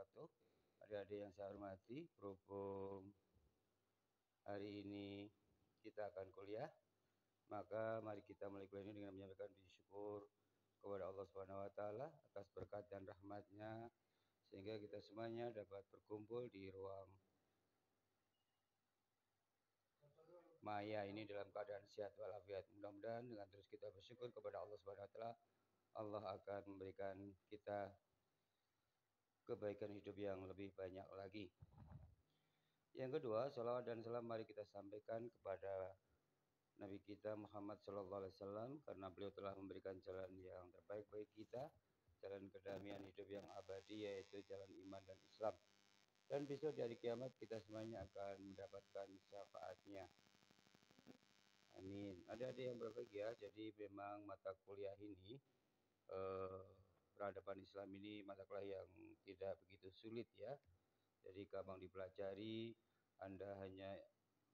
wabarakatuh. Adik-adik yang saya hormati, berhubung hari ini kita akan kuliah, maka mari kita mulai kuliah ini dengan menyampaikan puji syukur kepada Allah Subhanahu wa taala atas berkat dan rahmat-Nya sehingga kita semuanya dapat berkumpul di ruang maya ini dalam keadaan sehat walafiat. Mudah-mudahan dengan terus kita bersyukur kepada Allah Subhanahu wa taala, Allah akan memberikan kita kebaikan hidup yang lebih banyak lagi. Yang kedua, salawat dan salam mari kita sampaikan kepada Nabi kita Muhammad SAW karena beliau telah memberikan jalan yang terbaik bagi kita, jalan kedamaian hidup yang abadi yaitu jalan iman dan Islam. Dan besok di hari kiamat kita semuanya akan mendapatkan syafaatnya. Amin. Adik-adik yang berbahagia, jadi memang mata kuliah ini peradaban Islam ini mata kuliah yang tidak begitu sulit ya. Jadi gampang dipelajari, Anda hanya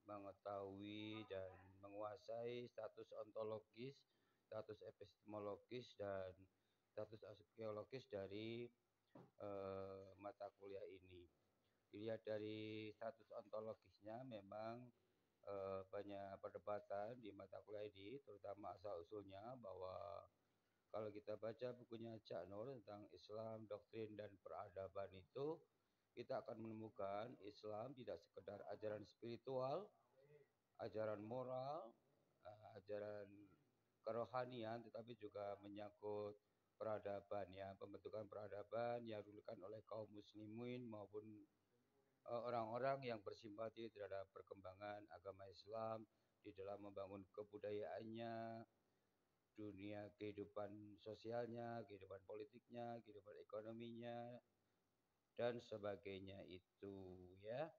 mengetahui dan menguasai status ontologis, status epistemologis, dan status arkeologis dari mata kuliah ini. Dilihat dari status ontologisnya memang banyak perdebatan di mata kuliah ini, terutama asal-usulnya bahwa kalau kita baca bukunya Cak Nur tentang Islam, doktrin, dan peradaban itu, kita akan menemukan Islam tidak sekedar ajaran spiritual, ajaran moral, ajaran kerohanian, tetapi juga menyangkut peradaban ya, pembentukan peradaban yang dilakukan oleh kaum muslimin maupun orang-orang yang bersimpati terhadap perkembangan agama Islam di dalam membangun kebudayaannya, dunia kehidupan sosialnya, kehidupan politiknya, kehidupan ekonominya, dan sebagainya itu ya.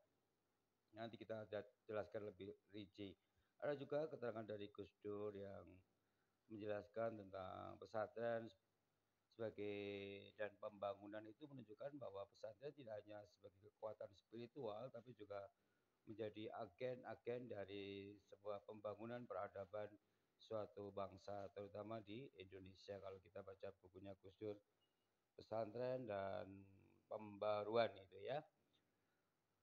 Nanti kita jelaskan lebih rinci. Ada juga keterangan dari Gus Dur yang menjelaskan tentang pesantren sebagai dan pembangunan itu menunjukkan bahwa pesantren tidak hanya sebagai kekuatan spiritual tapi juga menjadi agen-agen dari sebuah pembangunan peradaban suatu bangsa terutama di Indonesia. Kalau kita baca bukunya Gus Dur, pesantren dan pembaruan itu ya.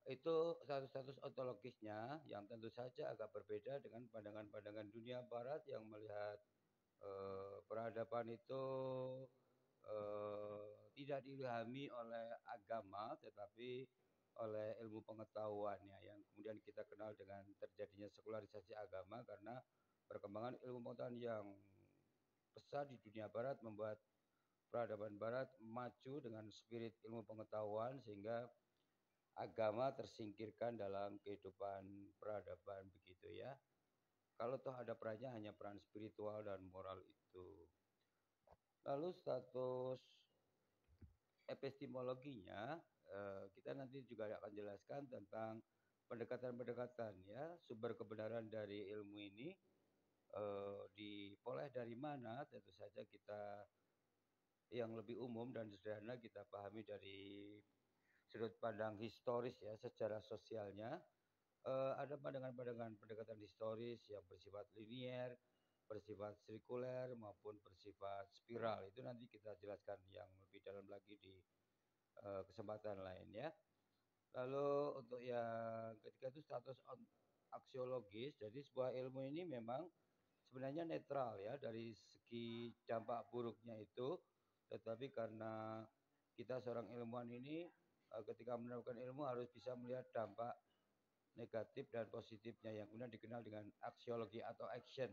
Itu status-status ontologisnya yang tentu saja agak berbeda dengan pandangan-pandangan dunia barat yang melihat peradaban itu tidak diilhami oleh agama tetapi oleh ilmu pengetahuannya yang kemudian kita kenal dengan terjadinya sekularisasi agama karena perkembangan ilmu pengetahuan yang besar di dunia barat membuat peradaban barat maju dengan spirit ilmu pengetahuan sehingga agama tersingkirkan dalam kehidupan peradaban begitu ya. Kalau toh ada perannya hanya peran spiritual dan moral itu. Lalu status epistemologinya kita nanti juga akan jelaskan tentang pendekatan-pendekatan ya sumber kebenaran dari ilmu ini diperoleh dari mana tentu saja kita yang lebih umum dan sederhana kita pahami dari sudut pandang historis ya secara sosialnya ada pandangan-pandangan pendekatan historis yang bersifat linier, bersifat sirkuler maupun bersifat spiral. Itu nanti kita jelaskan yang lebih dalam lagi di kesempatan lain ya. Lalu untuk yang ketiga itu status aksiologis. Jadi sebuah ilmu ini memang sebenarnya netral ya dari segi dampak buruknya itu. Tetapi karena kita seorang ilmuwan ini ketika menerapkan ilmu harus bisa melihat dampak negatif dan positifnya yang kemudian dikenal dengan aksiologi atau action,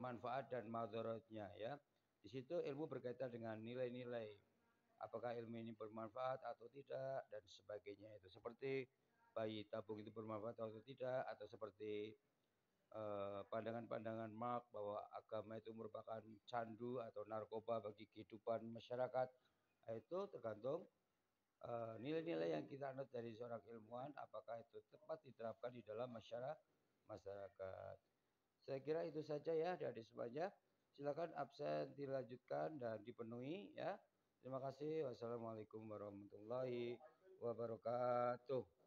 manfaat dan madaratnya ya. Di situ ilmu berkaitan dengan nilai-nilai apakah ilmu ini bermanfaat atau tidak dan sebagainya itu seperti bayi tabung itu bermanfaat atau tidak atau seperti pandangan-pandangan Marx bahwa agama itu merupakan candu atau narkoba bagi kehidupan masyarakat itu tergantung nilai-nilai yang kita anut dari seorang ilmuwan apakah itu tepat diterapkan di dalam masyarakat. Saya kira itu saja ya dari semuanya. Silakan absen dilanjutkan dan dipenuhi ya. Terima kasih. Wassalamualaikum warahmatullahi wabarakatuh.